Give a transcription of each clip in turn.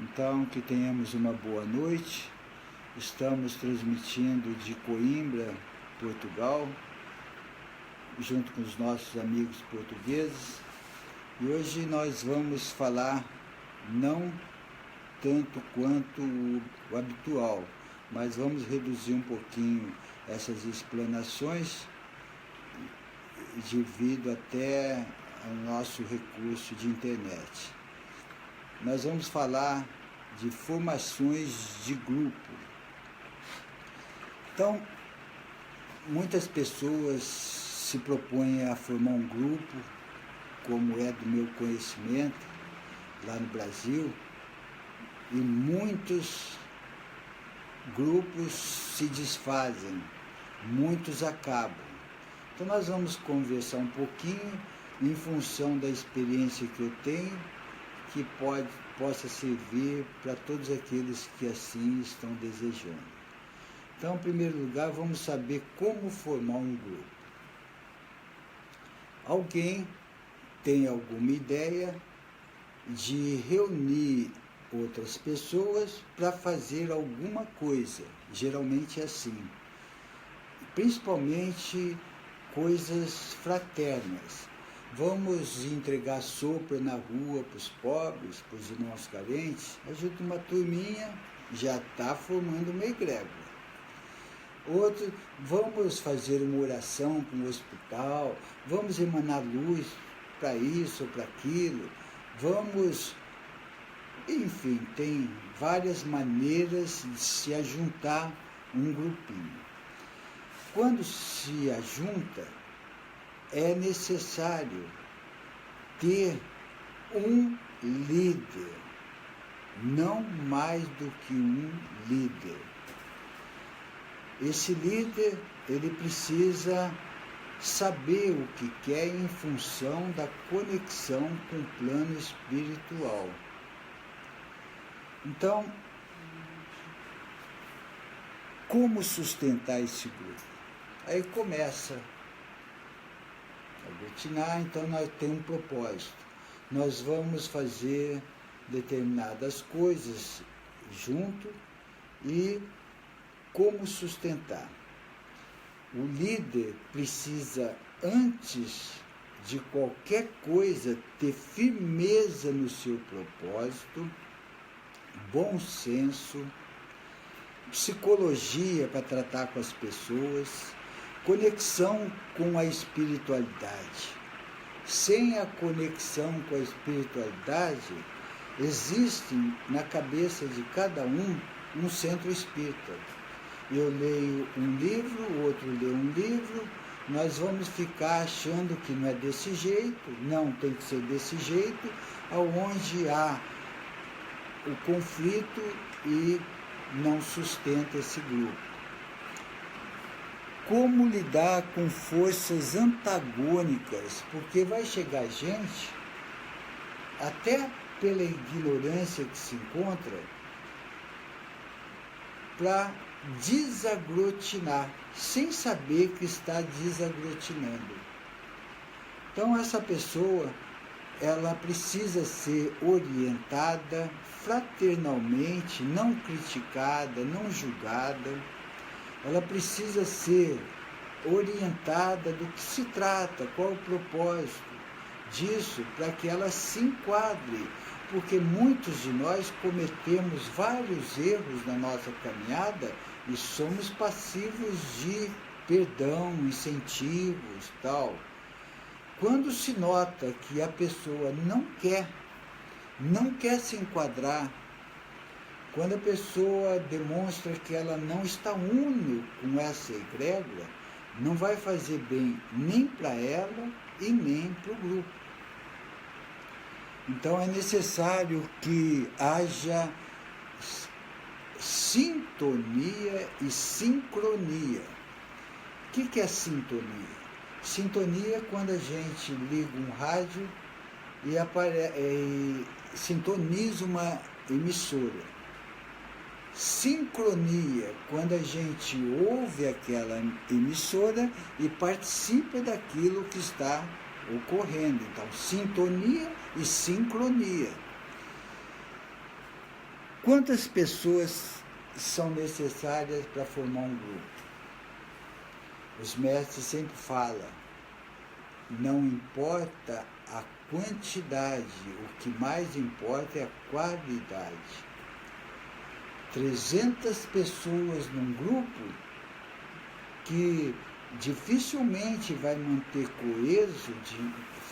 Então, que tenhamos uma boa noite. Estamos transmitindo de Coimbra, Portugal, junto com os nossos amigos portugueses. E hoje nós vamos falar não tanto quanto o habitual, mas vamos reduzir um pouquinho essas explanações devido até ao nosso recurso de internet. Nós vamos falar de formações de grupo. Então, muitas pessoas se propõem a formar um grupo, como é do meu conhecimento, lá no Brasil, e muitos grupos se desfazem, muitos acabam. Então nós vamos conversar um pouquinho em função da experiência que eu tenho, que possa servir para todos aqueles que assim estão desejando. Então, em primeiro lugar, vamos saber como formar um grupo. Alguém tem alguma ideia de reunir outras pessoas para fazer alguma coisa, geralmente é assim, principalmente coisas fraternas. Vamos entregar sopa na rua para os pobres, para os irmãos carentes. Ajuda uma turminha, já está formando uma egrégora. Outro, vamos fazer uma oração para um hospital, vamos emanar luz para isso ou para aquilo, vamos... Enfim, tem várias maneiras de se ajuntar um grupinho. Quando se ajunta, é necessário ter um líder, não mais do que um líder. Esse líder, ele precisa saber o que quer em função da conexão com o plano espiritual. Então, como sustentar esse grupo? Aí começa a aglutinar, então nós temos um propósito. Nós vamos fazer determinadas coisas junto e como sustentar. O líder precisa, antes de qualquer coisa, ter firmeza no seu propósito, bom senso, psicologia para tratar com as pessoas, conexão com a espiritualidade. Sem a conexão com a espiritualidade, existe na cabeça de cada um centro espírita. Eu leio um livro, o outro lê um livro, nós vamos ficar achando que não é desse jeito, não, tem que ser desse jeito, aonde há o conflito e não sustenta esse grupo. Como lidar com forças antagônicas? Porque vai chegar gente, até pela ignorância que se encontra, para desaglutinar, sem saber que está desaglutinando. Então essa pessoa, ela precisa ser orientada fraternalmente, não criticada, não julgada. Ela precisa ser orientada do que se trata, qual é o propósito disso, para que ela se enquadre, porque muitos de nós cometemos vários erros na nossa caminhada e somos passivos de perdão, incentivos, tal. Quando se nota que a pessoa não quer se enquadrar, quando a pessoa demonstra que ela não está une com essa egrégora, não vai fazer bem nem para ela e nem para o grupo. Então é necessário que haja sintonia e sincronia. O que é sintonia? Sintonia é quando a gente liga um rádio e sintoniza uma emissora. Sincronia, quando a gente ouve aquela emissora e participa daquilo que está ocorrendo. Então, sintonia e sincronia. Quantas pessoas são necessárias para formar um grupo? Os mestres sempre falam, não importa a quantidade, o que mais importa é a qualidade. 300 pessoas num grupo que dificilmente vai manter coeso,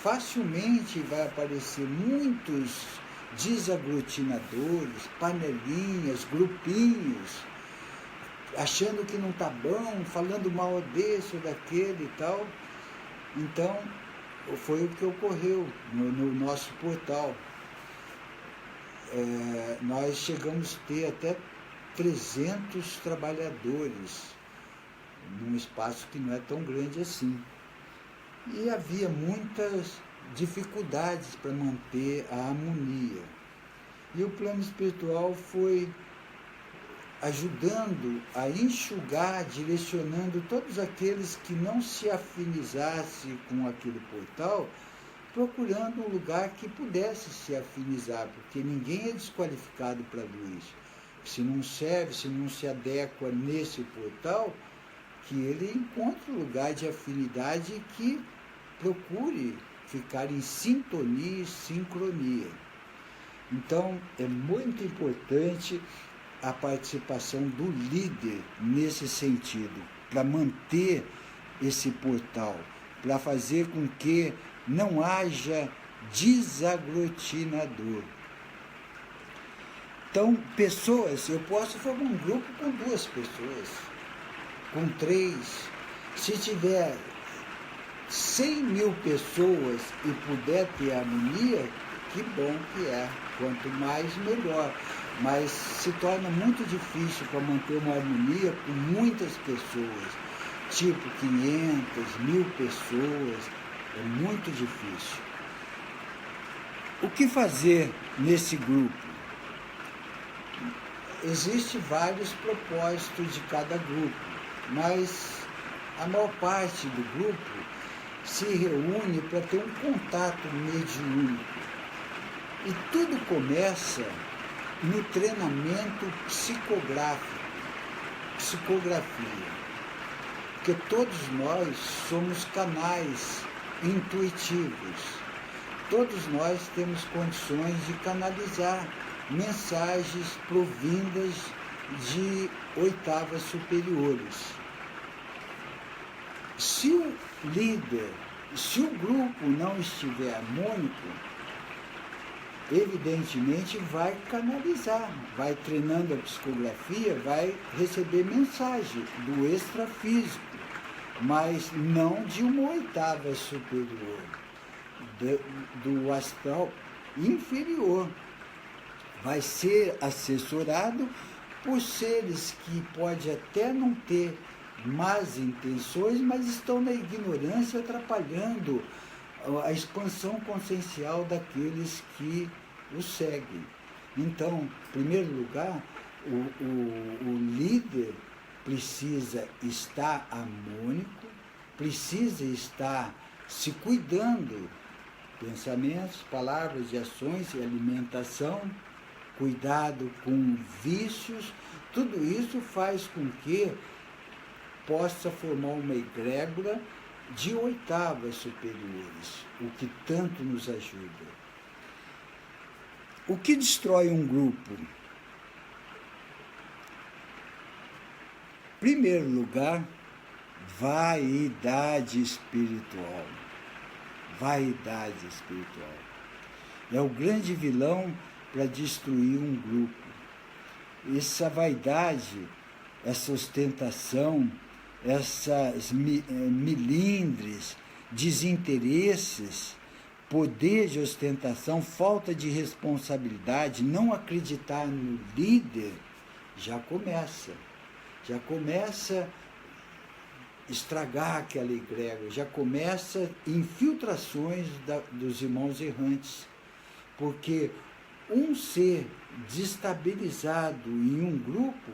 facilmente vai aparecer muitos desaglutinadores, panelinhas, grupinhos, achando que não está bom, falando mal desse ou daquele e tal. Então, foi o que ocorreu no nosso portal. Nós chegamos a ter até 300 trabalhadores num espaço que não é tão grande assim. E havia muitas dificuldades para manter a harmonia. E o plano espiritual foi ajudando a enxugar, direcionando todos aqueles que não se afinizassem com aquele portal, procurando um lugar que pudesse se afinizar, porque ninguém é desqualificado para isso. Se não serve, se não se adequa nesse portal, que ele encontre um lugar de afinidade e que procure ficar em sintonia e sincronia. Então, é muito importante a participação do líder nesse sentido, para manter esse portal, para fazer com que não haja desaglutinador. Então, pessoas, eu posso formar um grupo com 2 pessoas, com 3. Se tiver 100.000 pessoas e puder ter harmonia, que bom que é. Quanto mais, melhor. Mas se torna muito difícil para manter uma harmonia com muitas pessoas, tipo 500, 1.000 pessoas, é muito difícil. O que fazer nesse grupo? Existem vários propósitos de cada grupo, mas a maior parte do grupo se reúne para ter um contato mediúnico. E tudo começa no treinamento psicográfico, psicografia. Porque todos nós somos canais intuitivos. Todos nós temos condições de canalizar mensagens provindas de oitavas superiores. Se o líder, se o grupo não estiver harmônico, evidentemente vai canalizar, vai treinando a psicografia, vai receber mensagem do extrafísico, mas não de uma oitava superior, do astral inferior. Vai ser assessorado por seres que pode até não ter más intenções, mas estão na ignorância atrapalhando a expansão consciencial daqueles que o seguem. Então, em primeiro lugar, o líder precisa estar harmônico, precisa estar se cuidando, pensamentos, palavras e ações e alimentação, cuidado com vícios, tudo isso faz com que possa formar uma egrégora de oitavas superiores, o que tanto nos ajuda. O que destrói um grupo? Em primeiro lugar, vaidade espiritual. Vaidade espiritual. É o grande vilão para destruir um grupo. Essa vaidade, essa ostentação, essas milindres, desinteresses, poder de ostentação, falta de responsabilidade, não acreditar no líder, já começa a estragar aquela egrégora, já começa infiltrações dos irmãos errantes, porque um ser destabilizado em um grupo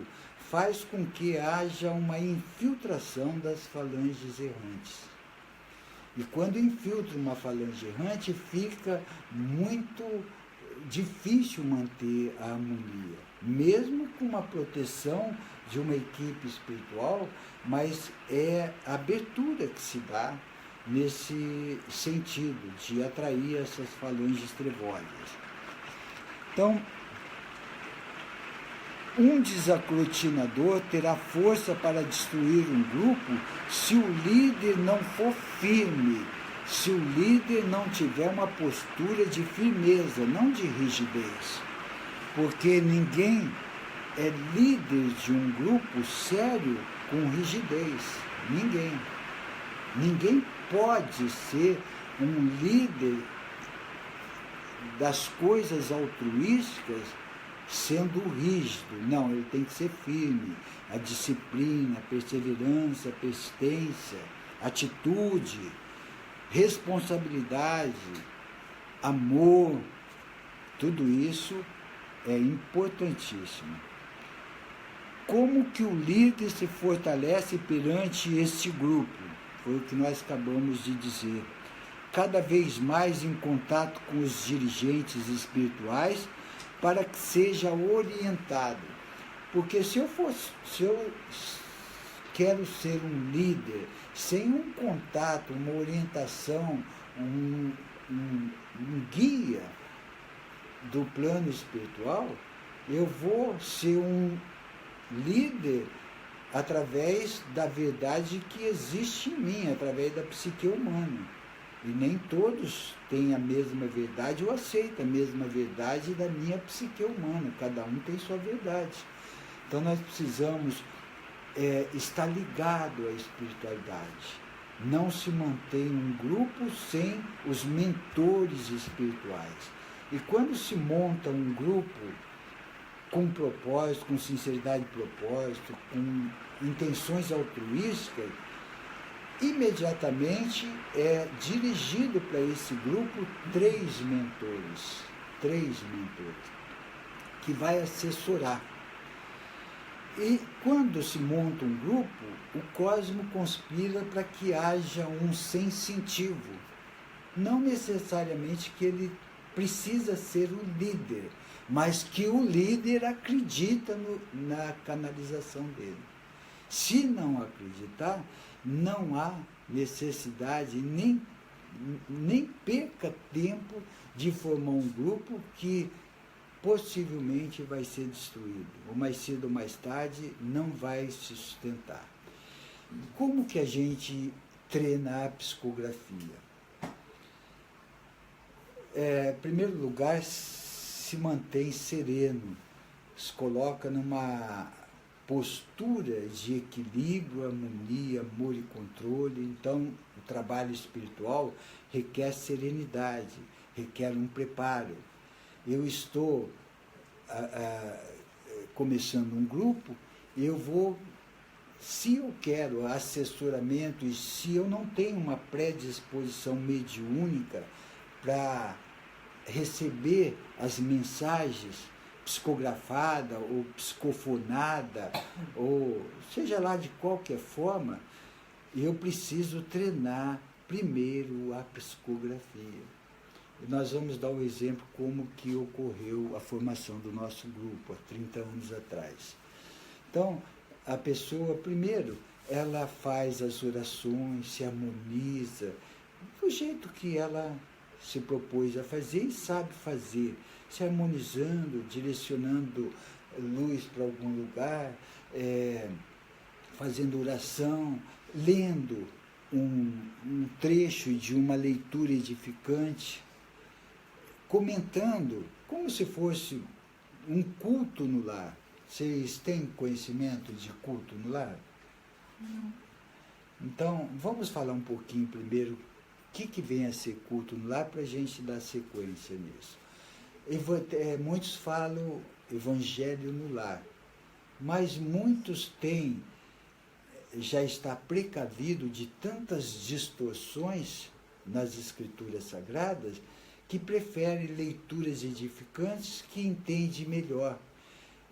faz com que haja uma infiltração das falanges errantes. E quando infiltra uma falange errante, fica muito difícil manter a harmonia, mesmo com uma proteção de uma equipe espiritual, mas é a abertura que se dá nesse sentido de atrair essas falanges trevosas. Então, um desaglutinador terá força para destruir um grupo se o líder não for firme, se o líder não tiver uma postura de firmeza, não de rigidez. Porque ninguém é líder de um grupo sério com rigidez. Ninguém. Ninguém pode ser um líder das coisas altruísticas sendo rígido. Não, ele tem que ser firme. A disciplina, a perseverança, a persistência, atitude, responsabilidade, amor, tudo isso é importantíssimo. Como que o líder se fortalece perante este grupo? Foi o que nós acabamos de dizer. Cada vez mais em contato com os dirigentes espirituais para que seja orientado. Porque se eu quero ser um líder sem um contato, uma orientação, um guia do plano espiritual, eu vou ser um líder através da verdade que existe em mim, através da psique humana. E nem todos têm a mesma verdade ou aceitam a mesma verdade da minha psique humana. Cada um tem sua verdade. Então nós precisamos estar ligado à espiritualidade. Não se mantém um grupo sem os mentores espirituais. E quando se monta um grupo com propósito, com sinceridade de propósito, com intenções altruísticas, imediatamente é dirigido para esse grupo três mentores, que vai assessorar. E quando se monta um grupo, o cosmo conspira para que haja um sensitivo. Não necessariamente que ele precisa ser o líder, mas que o líder acredita na canalização dele. Se não acreditar, não há necessidade, nem perca tempo de formar um grupo que possivelmente vai ser destruído, ou mais cedo ou mais tarde não vai se sustentar. Como que a gente treina a psicografia? Em primeiro lugar, se mantém sereno, se coloca numa postura de equilíbrio, harmonia, amor e controle. Então, o trabalho espiritual requer serenidade, requer um preparo. Eu estou começando um grupo, eu vou, se eu quero assessoramento e se eu não tenho uma predisposição mediúnica para receber as mensagens psicografada ou psicofonada, ou seja lá de qualquer forma, eu preciso treinar primeiro a psicografia. E nós vamos dar o exemplo como que ocorreu a formação do nosso grupo há 30 anos atrás. Então, a pessoa, primeiro, ela faz as orações, se harmoniza, do jeito que ela se propôs a fazer e sabe fazer, se harmonizando, direcionando luz para algum lugar, fazendo oração, lendo um trecho de uma leitura edificante, comentando como se fosse um culto no lar. Vocês têm conhecimento de culto no lar? Não. Então, vamos falar um pouquinho primeiro o que vem a ser culto no lar para a gente dar sequência nisso. Muitos falam evangelho no lar, mas muitos já está precavido de tantas distorções nas escrituras sagradas que prefere leituras edificantes que entende melhor.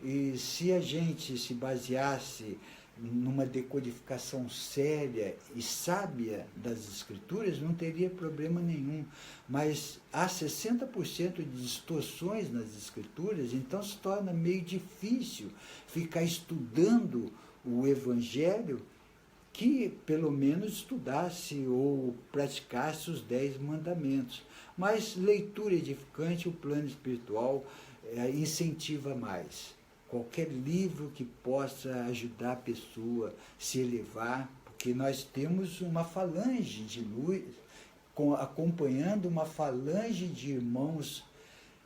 E se a gente se baseasse numa decodificação séria e sábia das escrituras, não teria problema nenhum. Mas há 60% de distorções nas escrituras, então se torna meio difícil ficar estudando o Evangelho, que pelo menos estudasse ou praticasse os 10 mandamentos. Mas leitura edificante, o plano espiritual incentiva mais. Qualquer livro que possa ajudar a pessoa a se elevar, porque nós temos uma falange de luz, acompanhando uma falange de irmãos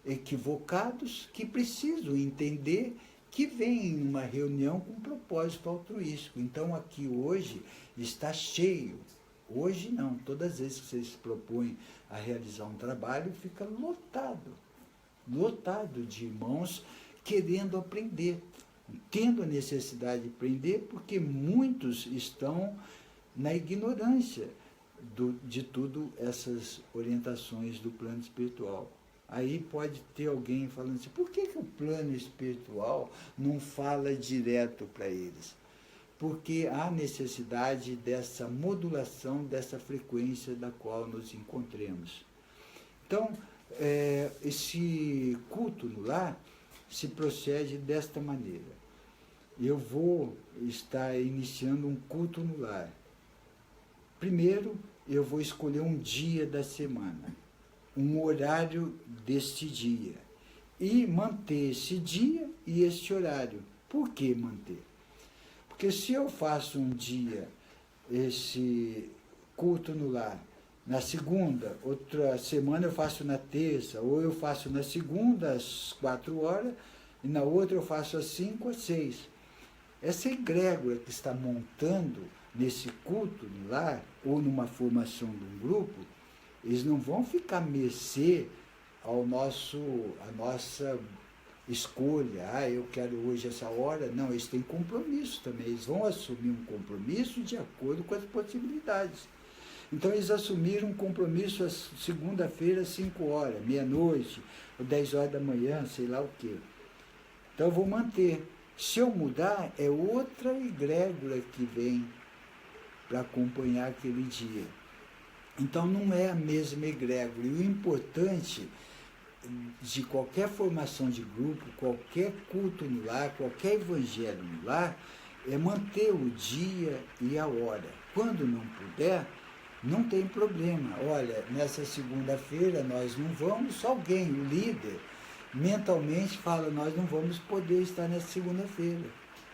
equivocados que precisam entender que vem em uma reunião com um propósito altruístico. Então aqui hoje está cheio. Hoje não, todas as vezes que vocês se propõem a realizar um trabalho, fica lotado de irmãos querendo aprender, tendo a necessidade de aprender, porque muitos estão na ignorância de tudo essas orientações do plano espiritual. Aí pode ter alguém falando assim, por que o plano espiritual não fala direto para eles? Porque há necessidade dessa modulação, dessa frequência da qual nos encontremos. Então, esse culto no lar se procede desta maneira. Eu vou estar iniciando um culto no lar. Primeiro, eu vou escolher um dia da semana, um horário deste dia, e manter esse dia e este horário. Por que manter? Porque se eu faço um dia esse culto no lar, na segunda, outra semana eu faço na terça, ou eu faço na segunda às 4 horas, e na outra eu faço às 5 às 6. Essa egrégora que está montando nesse culto no lar, ou numa formação de um grupo, eles não vão ficar à mercê à nossa escolha. Eu quero hoje essa hora. Não, eles têm compromisso também. Eles vão assumir um compromisso de acordo com as possibilidades. Então, eles assumiram um compromisso segunda-feira, às 5 horas, meia-noite, ou 10 horas da manhã, sei lá o quê. Então, eu vou manter. Se eu mudar, é outra egrégora que vem para acompanhar aquele dia. Então, não é a mesma egrégora. E o importante de qualquer formação de grupo, qualquer culto no lar, qualquer evangelho no lar, é manter o dia e a hora. Quando não puder, não tem problema. Olha, nessa segunda-feira nós não vamos, alguém, o líder, mentalmente fala, nós não vamos poder estar nessa segunda-feira.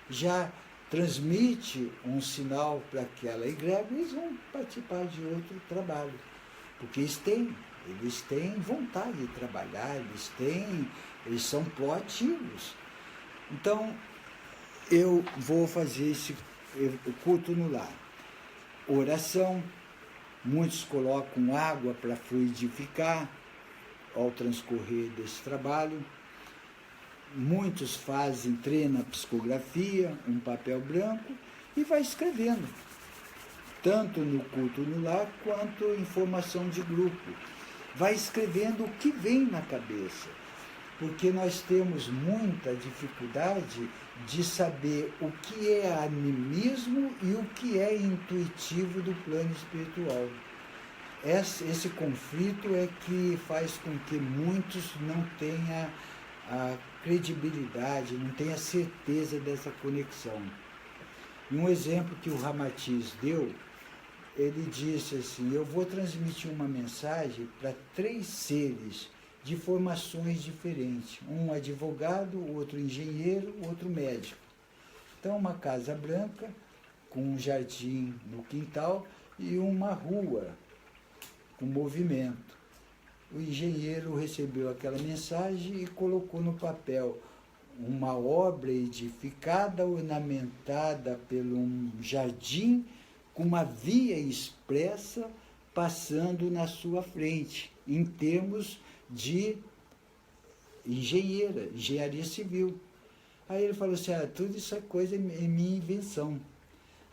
Já transmite um sinal para aquela egrégora e eles vão participar de outro trabalho. Porque eles têm vontade de trabalhar, eles são proativos. Então, eu vou fazer esse culto no lar. Oração. Muitos colocam água para fluidificar ao transcorrer desse trabalho. Muitos treinam a psicografia, um papel branco, e vai escrevendo, tanto no culto no lar quanto em formação de grupo. Vai escrevendo o que vem na cabeça, porque nós temos muita dificuldade de saber o que é animismo e o que é intuitivo do plano espiritual. Esse conflito é que faz com que muitos não tenham a credibilidade, não tenham a certeza dessa conexão. E um exemplo que o Ramatiz deu, ele disse assim, eu vou transmitir uma mensagem para 3 seres de formações diferentes, um advogado, outro engenheiro, outro médico. Então, uma casa branca, com um jardim no quintal e uma rua com movimento. O engenheiro recebeu aquela mensagem e colocou no papel uma obra edificada, ornamentada por um jardim, com uma via expressa passando na sua frente, em termos de engenharia civil. Aí ele falou assim, tudo isso é coisa, é minha invenção.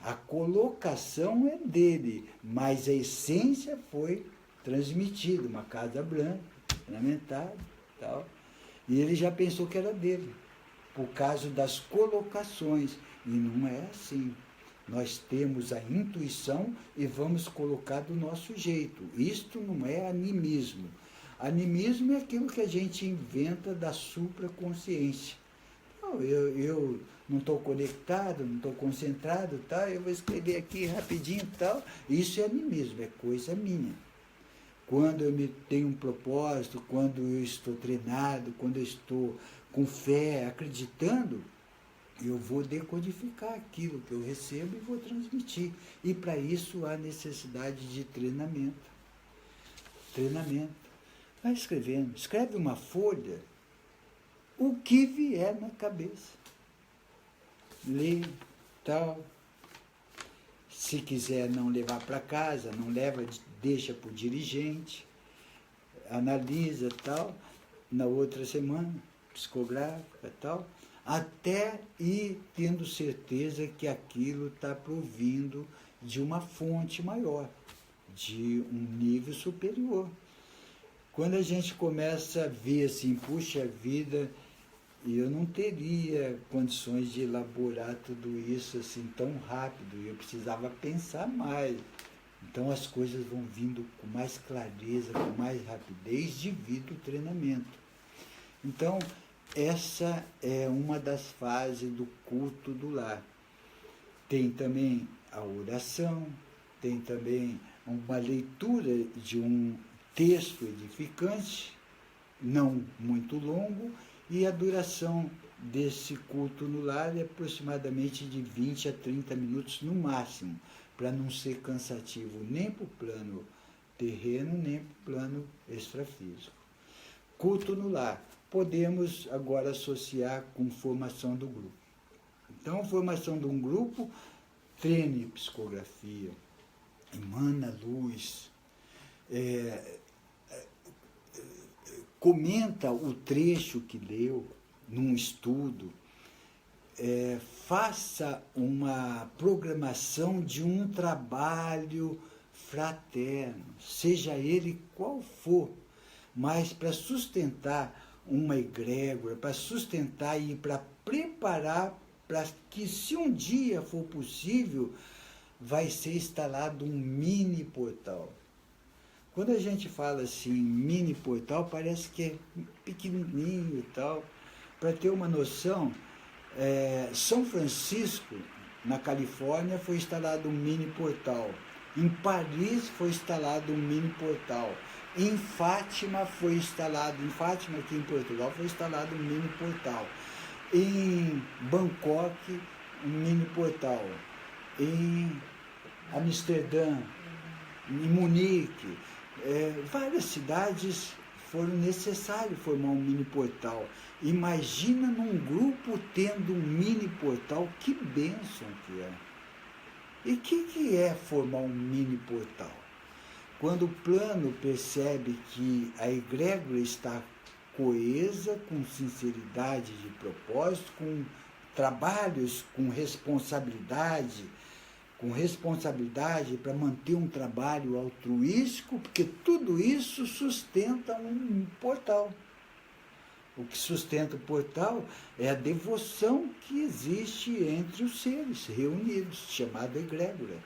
A colocação é dele, mas a essência foi transmitida, uma casa branca, ornamentada, tal. E ele já pensou que era dele. por causa das colocações. E não é assim. Nós temos a intuição e vamos colocar do nosso jeito. Isto não é animismo. Animismo é aquilo que a gente inventa da supraconsciência. Eu não estou conectado, não estou concentrado, tá? Eu vou escrever aqui rapidinho e tal. Isso é animismo, é coisa minha. Quando eu tenho um propósito, quando eu estou treinado, quando eu estou com fé, acreditando, eu vou decodificar aquilo que eu recebo e vou transmitir. E para isso há necessidade de treinamento. Treinamento. Vai escrevendo. Escreve uma folha, o que vier na cabeça. Lê, tal. Se quiser não levar para casa, não leva, deixa para o dirigente, analisa, tal. Na outra semana, psicográfica, tal. Até ir tendo certeza que aquilo está provindo de uma fonte maior, de um nível superior. Quando a gente começa a ver assim, puxa vida, eu não teria condições de elaborar tudo isso assim tão rápido, eu precisava pensar mais. Então as coisas vão vindo com mais clareza, com mais rapidez devido ao treinamento. Então, essa é uma das fases do culto do lar. Tem também a oração, tem também uma leitura de um texto edificante, não muito longo, e a duração desse culto no lar é aproximadamente de 20 a 30 minutos no máximo, para não ser cansativo nem para o plano terreno, nem para o plano extrafísico. Culto no lar. Podemos agora associar com formação do grupo. Então, formação de um grupo, treine psicografia, emana luz, comenta o trecho que leu num estudo, faça uma programação de um trabalho fraterno, seja ele qual for, mas para sustentar uma egrégora, para sustentar e para preparar para que, se um dia for possível, vai ser instalado um mini portal. Quando a gente fala assim, mini portal, parece que é pequenininho e tal. Para ter uma noção, São Francisco, na Califórnia, foi instalado um mini portal. Em Paris foi instalado um mini portal. Em Fátima aqui em Portugal, foi instalado um mini portal. Em Bangkok, um mini portal. Em Amsterdã, em Munique, várias cidades foram necessário formar um mini portal. Imagina num grupo tendo um mini portal, que bênção que é. E o que é formar um mini portal? Quando o plano percebe que a egrégora está coesa, com sinceridade de propósito, com trabalhos com responsabilidade para manter um trabalho altruístico, porque tudo isso sustenta um portal. O que sustenta o portal é a devoção que existe entre os seres reunidos, chamada egrégora.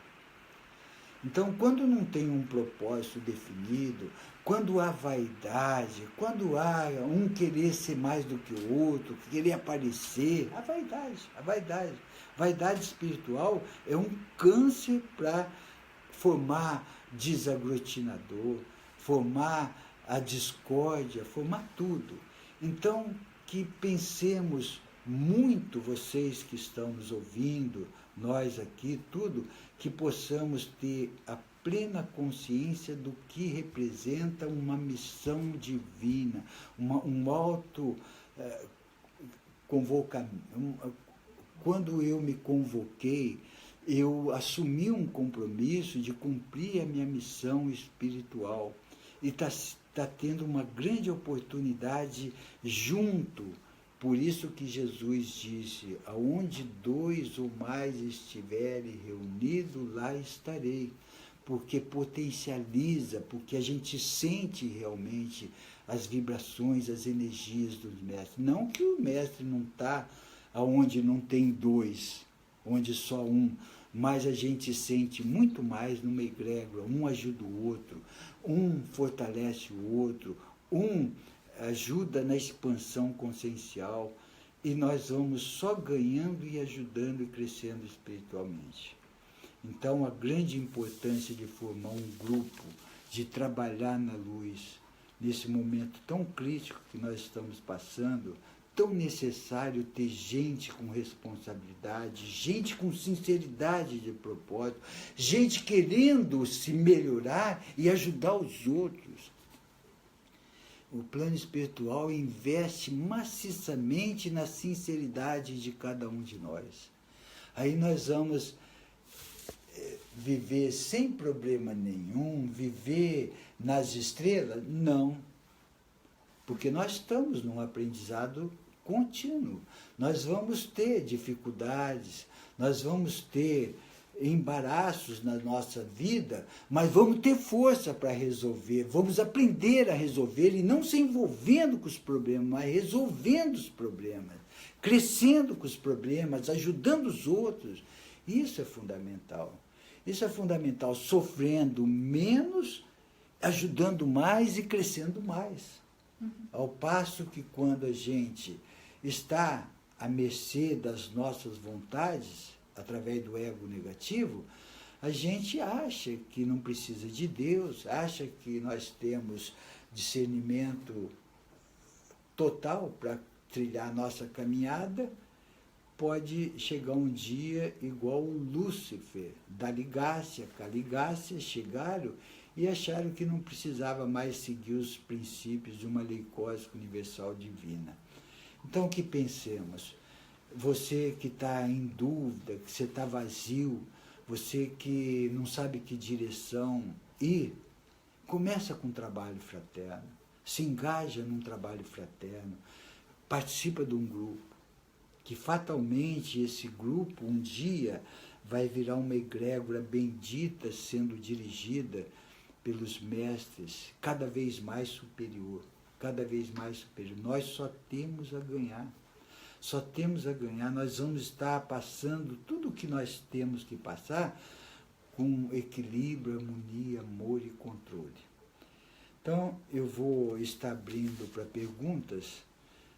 Então, quando não tem um propósito definido, quando há vaidade, quando há um querer ser mais do que o outro, querer aparecer, a vaidade espiritual é um câncer para formar desaglutinador, formar a discórdia, formar tudo. Então, que pensemos muito, vocês que estão nos ouvindo, nós aqui, tudo, que possamos ter a plena consciência do que representa uma missão divina, um auto convocamento. Quando eu me convoquei, eu assumi um compromisso de cumprir a minha missão espiritual. E está tendo uma grande oportunidade junto. Por isso que Jesus disse, aonde 2 ou mais estiverem reunidos, lá estarei. Porque potencializa, porque a gente sente realmente as vibrações, as energias dos mestres. Não que o mestre não está onde não tem dois, onde só um, mas a gente sente muito mais numa egrégora, um ajuda o outro, um fortalece o outro, um ajuda na expansão consciencial, e nós vamos só ganhando e ajudando e crescendo espiritualmente. Então, a grande importância de formar um grupo, de trabalhar na luz, nesse momento tão crítico que nós estamos passando, tão necessário ter gente com responsabilidade, gente com sinceridade de propósito, gente querendo se melhorar e ajudar os outros. O plano espiritual investe maciçamente na sinceridade de cada um de nós. Aí nós vamos viver sem problema nenhum, viver nas estrelas? Não. Porque nós estamos num aprendizado contínuo. Nós vamos ter dificuldades, nós vamos ter embaraços na nossa vida, mas vamos ter força para resolver, vamos aprender a resolver e não se envolvendo com os problemas, mas resolvendo os problemas, crescendo com os problemas, ajudando os outros. Isso é fundamental. Isso é fundamental, sofrendo menos, ajudando mais e crescendo mais. Ao passo que quando a gente está à mercê das nossas vontades, através do ego negativo, a gente acha que não precisa de Deus, acha que nós temos discernimento total para trilhar a nossa caminhada. Pode chegar um dia igual o Lúcifer, da Ligácia, Caligácia, chegaram e acharam que não precisava mais seguir os princípios de uma lei cósmica universal divina. Então, o que pensemos? Você que está em dúvida, que você está vazio, você que não sabe que direção ir, começa com um trabalho fraterno, se engaja num trabalho fraterno, participa de um grupo, que fatalmente esse grupo um dia vai virar uma egrégora bendita sendo dirigida pelos mestres, cada vez mais superior, cada vez mais superior. Nós só temos a ganhar. Só temos a ganhar. Nós vamos estar passando tudo o que nós temos que passar com equilíbrio, harmonia, amor e controle. Então, eu vou estar abrindo para perguntas,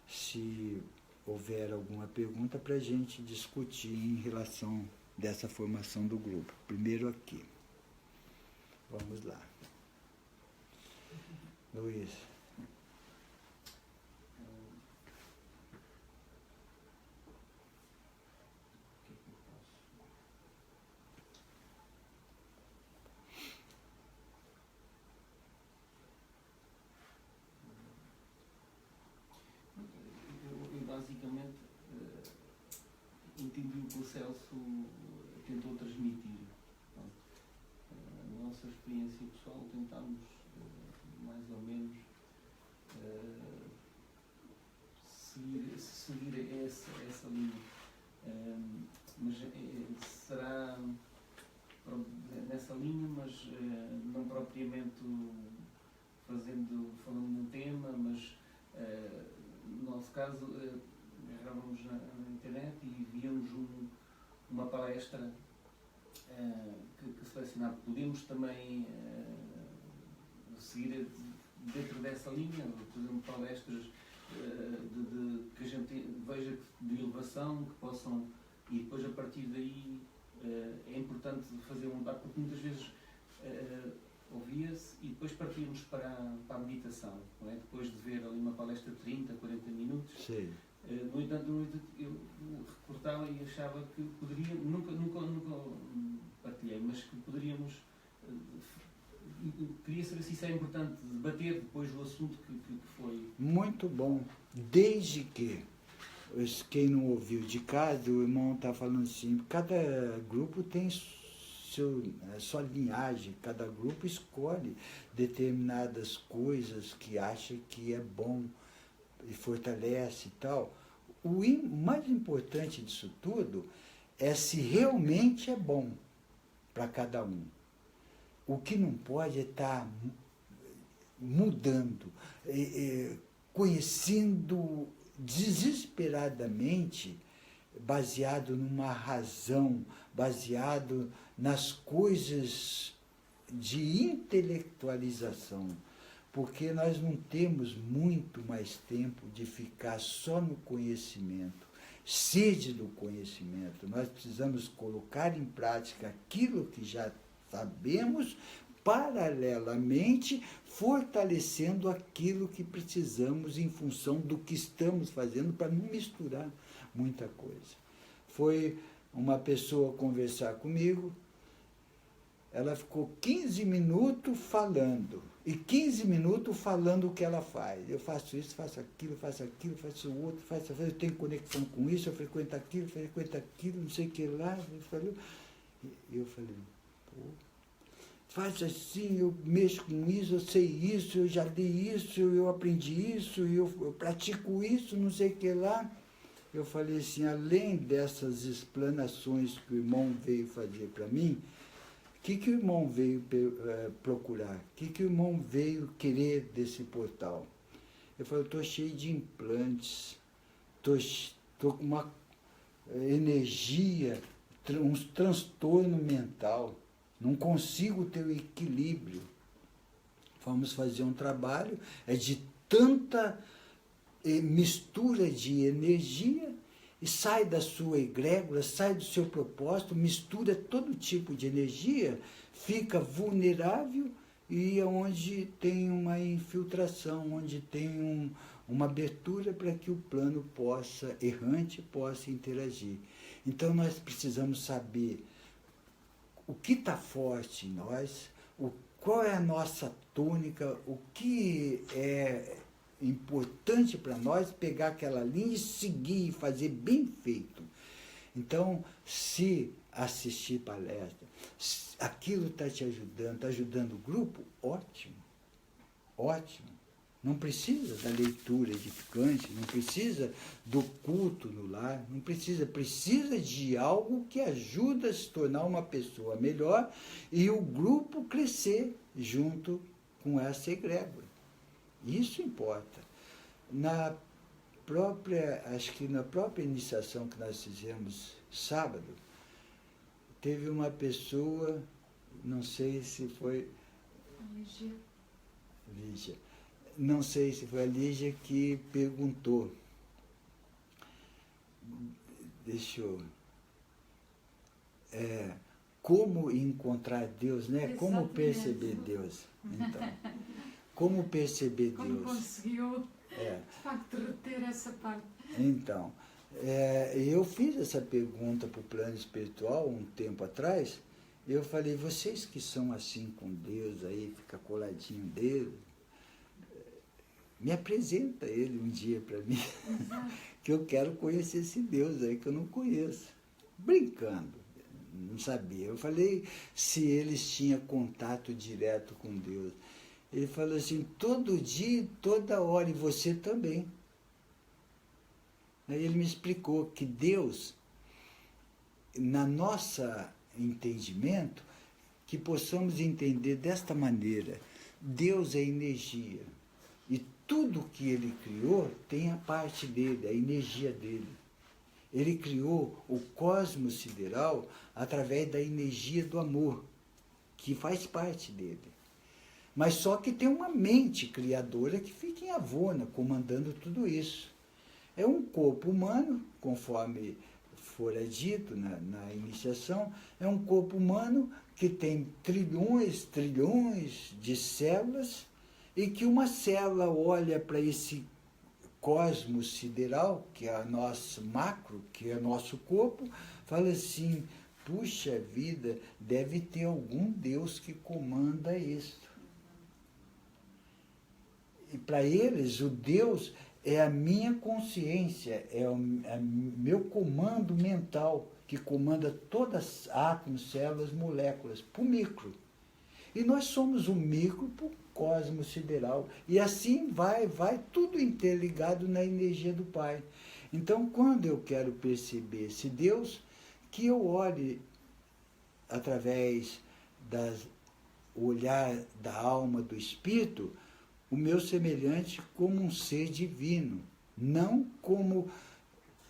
se houver alguma pergunta, para a gente discutir em relação dessa formação do grupo. Primeiro aqui. Vamos lá. Luiz. Basicamente, entendi o que o Celso tentou transmitir. Na nossa experiência pessoal, tentámos, mais ou menos, seguir essa linha. Mas será nessa linha, mas não propriamente falando num tema, mas no nosso caso, agarrávamos na internet e víamos uma palestra que selecionava. Podemos também seguir dentro dessa linha, por exemplo, palestras que a gente veja de elevação, que possam, e depois a partir daí é importante fazer um debate, porque muitas vezes ouvia-se e depois partíamos para a meditação, não é? Depois de ver ali uma palestra de 30, 40 minutos. Sim. No entanto, eu recortava e achava que poderia, nunca partilhei, mas que poderíamos, queria saber se isso é importante, debater depois o assunto que foi. Muito bom. Desde que, quem não ouviu de casa, o irmão está falando assim, cada grupo tem sua linhagem, cada grupo escolhe determinadas coisas que acha que é bom e fortalece e tal. O mais importante disso tudo é se realmente é bom para cada um. O que não pode é estar mudando, conhecendo desesperadamente, baseado numa razão, baseado nas coisas de intelectualização, porque nós não temos muito mais tempo de ficar só no conhecimento, sede do conhecimento. Nós precisamos colocar em prática aquilo que já sabemos, paralelamente fortalecendo aquilo que precisamos em função do que estamos fazendo, para não misturar muita coisa. Foi uma pessoa conversar comigo, ela ficou 15 minutos falando, e 15 minutos falando o que ela faz. Eu faço isso, faço aquilo, faço o outro, eu tenho conexão com isso, eu frequento aquilo, não sei o que lá. Eu falei, pô, faz assim, eu mexo com isso, eu sei isso, eu já li isso, eu aprendi isso, eu pratico isso, não sei o que lá. Eu falei assim, além dessas explanações que o irmão veio fazer para mim, o que o irmão veio procurar? O que o irmão veio querer desse portal? Eu falei, estou cheio de implantes, estou com uma energia, um transtorno mental, não consigo ter o equilíbrio. Vamos fazer um trabalho, de tanta mistura de energia, e sai da sua egrégora, sai do seu propósito, mistura todo tipo de energia, fica vulnerável, e onde tem uma infiltração, onde tem uma abertura para que o plano errante possa interagir. Então nós precisamos saber o que está forte em nós, qual é a nossa tônica, o que é importante para nós, pegar aquela linha e seguir, fazer bem feito. Então, se assistir palestra, aquilo está te ajudando, está ajudando o grupo, ótimo, ótimo. Não precisa da leitura edificante, não precisa do culto no lar, não precisa de algo que ajuda a se tornar uma pessoa melhor e o grupo crescer junto com essa egrégora. Isso importa. Acho que na própria iniciação que nós fizemos sábado, teve uma pessoa, não sei se foi... Lígia. Não sei se foi a Lígia que perguntou. Como encontrar Deus, né? Exatamente. Como perceber Deus. Então, como perceber Como Deus. Como conseguiu, de facto, reter essa parte. Então, eu fiz essa pergunta para o plano espiritual um tempo atrás. Eu falei, vocês que são assim com Deus, aí fica coladinho dele, me apresenta ele um dia para mim, que eu quero conhecer esse Deus aí que eu não conheço. Brincando, não sabia. Eu falei se eles tinham contato direto com Deus. Ele falou assim, todo dia, toda hora, e você também. Aí ele me explicou que Deus, na nossa entendimento, que possamos entender desta maneira, Deus é energia. E tudo que ele criou tem a parte dele, a energia dele. Ele criou o cosmos sideral através da energia do amor, que faz parte dele. Mas só que tem uma mente criadora que fica em Avona, comandando tudo isso. É um corpo humano, conforme fora dito na iniciação, é um corpo humano que tem trilhões de células, e que uma célula olha para esse cosmos sideral, que é nosso macro, que é nosso corpo, fala assim, puxa vida, deve ter algum Deus que comanda isso. E para eles, o Deus é a minha consciência, é o meu comando mental, que comanda todas as átomos, células, moléculas, para o micro. E nós somos o micro para o cosmos sideral. E assim vai tudo interligado na energia do Pai. Então, quando eu quero perceber esse Deus, que eu olhe através do olhar da alma, do espírito, o meu semelhante como um ser divino, não como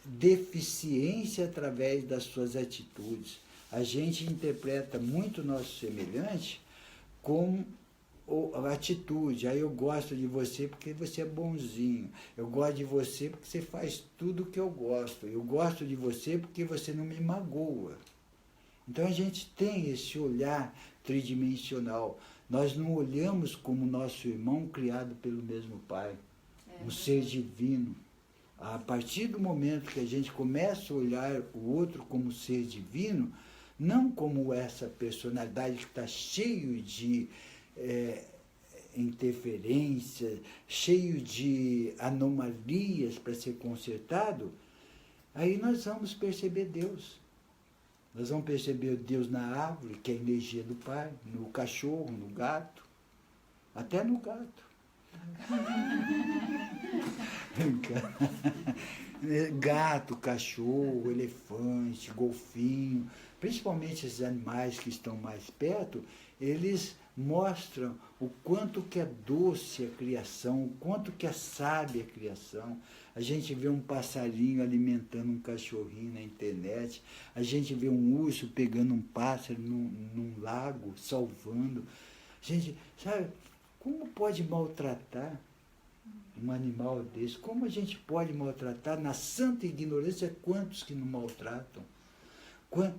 deficiência através das suas atitudes. A gente interpreta muito o nosso semelhante como a atitude. Aí eu gosto de você porque você é bonzinho. Eu gosto de você porque você faz tudo o que eu gosto. Eu gosto de você porque você não me magoa. Então a gente tem esse olhar tridimensional. Nós não olhamos como nosso irmão criado pelo mesmo Pai, um ser divino. A partir do momento que a gente começa a olhar o outro como ser divino, não como essa personalidade que está cheio de interferências, cheio de anomalias para ser consertado, aí nós vamos perceber Deus. Nós vamos perceber Deus na árvore, que é a energia do Pai, no cachorro, no gato, até no gato. Gato, cachorro, elefante, golfinho, principalmente esses animais que estão mais perto, eles mostram o quanto que é doce a criação, o quanto que é sábia a criação. A gente vê um passarinho alimentando um cachorrinho na internet, a gente vê um urso pegando um pássaro num lago, salvando. A gente, sabe, como pode maltratar um animal desse? Como a gente pode maltratar? Na santa ignorância, quantos que não maltratam?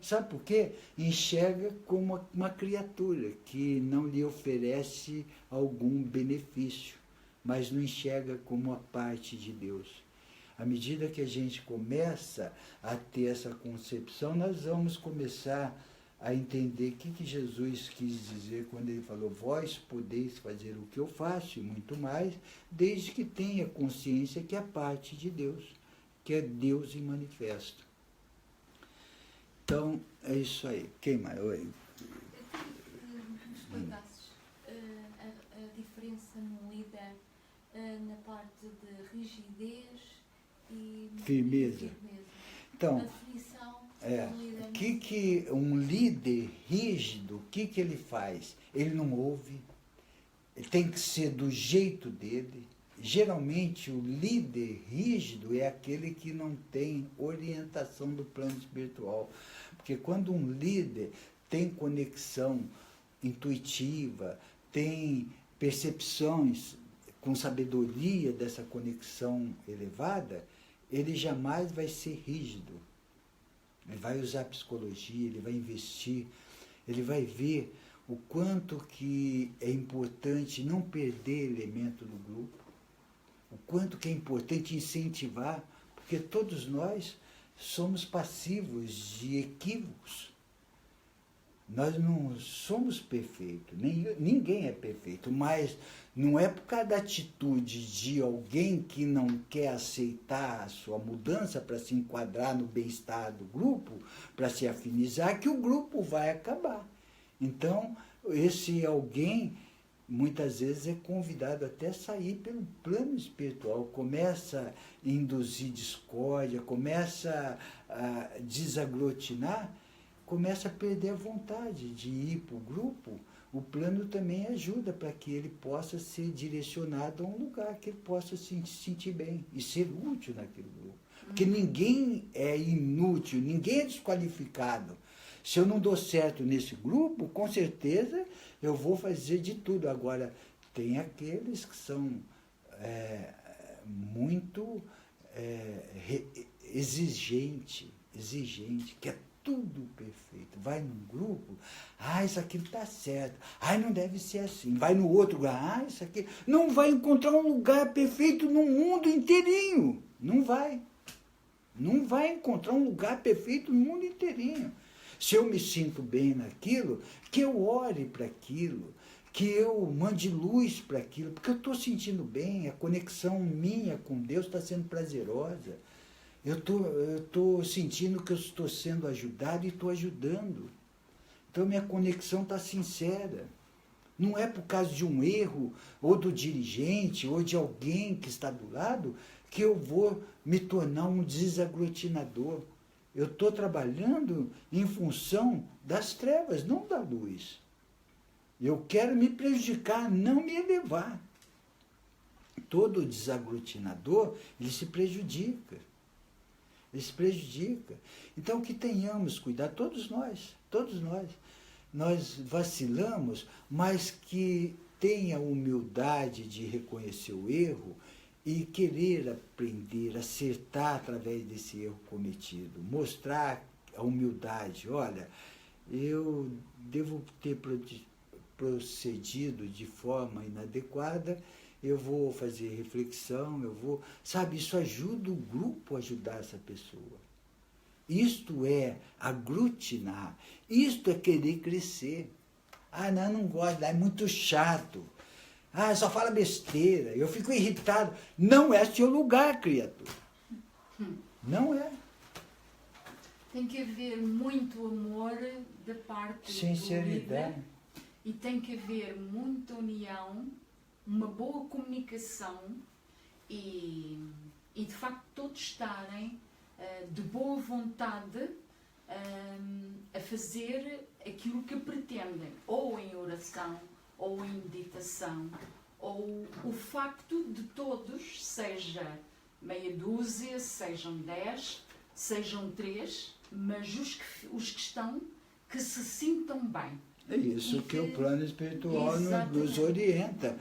Sabe por quê? Enxerga como uma criatura que não lhe oferece algum benefício, mas não enxerga como a parte de Deus. À medida que a gente começa a ter essa concepção, nós vamos começar a entender o que Jesus quis dizer quando ele falou: vós podeis fazer o que eu faço e muito mais, desde que tenha consciência que é parte de Deus, que é Deus em manifesto. Então, é isso aí. Quem mais? Oi. Eu queria que me explicasses a diferença no líder na parte de rigidez e firmeza. Então, a definição do líder. Que um líder rígido, o que ele faz? Ele não ouve, ele tem que ser do jeito dele. Geralmente, o líder rígido é aquele que não tem orientação do plano espiritual. Porque quando um líder tem conexão intuitiva, tem percepções com sabedoria dessa conexão elevada, ele jamais vai ser rígido. Ele vai usar psicologia, ele vai investir, ele vai ver o quanto que é importante não perder elemento do grupo, o quanto que é importante incentivar, porque todos nós somos passivos de equívocos. Nós não somos perfeitos, ninguém é perfeito, mas não é por causa da atitude de alguém que não quer aceitar a sua mudança para se enquadrar no bem-estar do grupo, para se afinizar, que o grupo vai acabar. Então, esse alguém, muitas vezes, é convidado até a sair pelo plano espiritual, começa a induzir discórdia, começa a desaglotinar, começa a perder a vontade de ir para o grupo. O plano também ajuda para que ele possa ser direcionado a um lugar que ele possa se sentir bem e ser útil naquele grupo. Porque ninguém é inútil, ninguém é desqualificado. Se eu não dou certo nesse grupo, com certeza eu vou fazer de tudo. Agora, tem aqueles que são muito exigente, que é tudo perfeito. Vai num grupo, isso aqui está certo. Não deve ser assim. Vai no outro lugar, isso aqui... Não vai encontrar um lugar perfeito no mundo inteirinho. Não vai. Não vai encontrar um lugar perfeito no mundo inteirinho. Se eu me sinto bem naquilo, que eu ore para aquilo, que eu mande luz para aquilo, porque eu estou sentindo bem, a conexão minha com Deus está sendo prazerosa. Eu estou sentindo que eu estou sendo ajudado e estou ajudando. Então, minha conexão está sincera. Não é por causa de um erro, ou do dirigente, ou de alguém que está do lado, que eu vou me tornar um desaglutinador. Eu estou trabalhando em função das trevas, não da luz. Eu quero me prejudicar, não me elevar. todo desaglutinador, ele se prejudica. Ele se prejudica. Então, que tenhamos cuidado, todos nós. Nós vacilamos, mas que tenha humildade de reconhecer o erro e querer aprender, acertar através desse erro cometido. Mostrar a humildade. Olha, eu devo ter procedido de forma inadequada, eu vou fazer reflexão, sabe, isso ajuda o grupo a ajudar essa pessoa. Isto é aglutinar, isto é querer crescer. Ah, não gosto, é muito chato. Ah, só fala besteira, eu fico irritado. Não é seu lugar, criatura. Não é. Tem que haver muito amor da parte sinceridade. Do líder, e tem que haver muita união, uma boa comunicação e de facto todos estarem de boa vontade a fazer aquilo que pretendem, ou em oração, ou em meditação, ou o facto de todos, seja meia dúzia, sejam 10, sejam 3, mas os que estão, que se sintam bem. É isso que o plano espiritual nos orienta.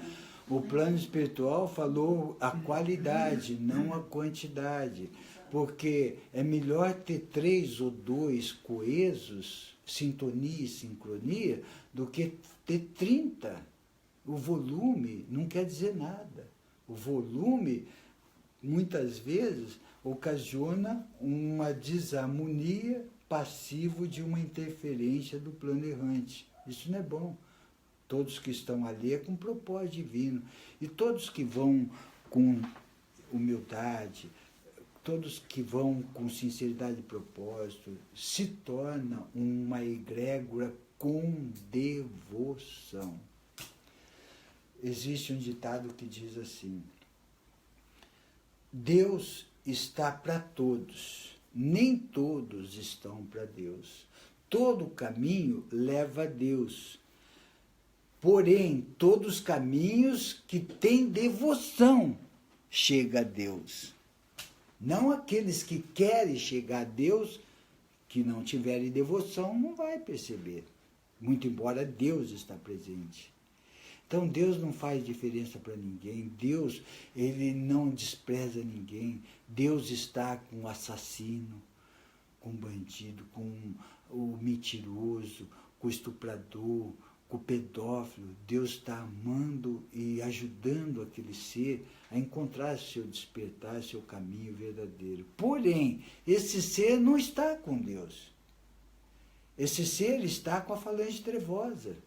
O plano espiritual falou a qualidade, não a quantidade. Porque é melhor ter 3 ou 2 coesos, sintonia e sincronia, do que ter 30. O volume não quer dizer nada. O volume, muitas vezes, ocasiona uma desarmonia passivo de uma interferência do plano errante. Isso não é bom. Todos que estão ali é com propósito divino. E todos que vão com humildade, todos que vão com sinceridade de propósito, se torna uma egrégora com devoção. Existe um ditado que diz assim: Deus está para todos, nem todos estão para Deus. Todo caminho leva a Deus. Porém, todos os caminhos que têm devoção chegam a Deus. Não aqueles que querem chegar a Deus, que não tiverem devoção, não vai perceber. Muito embora Deus está presente. Então, Deus não faz diferença para ninguém. Deus, ele não despreza ninguém. Deus está com o assassino, com o bandido, com o mentiroso, com o estuprador, com o pedófilo. Deus está amando e ajudando aquele ser a encontrar seu despertar, seu caminho verdadeiro. Porém, esse ser não está com Deus. Esse ser está com a falange trevosa.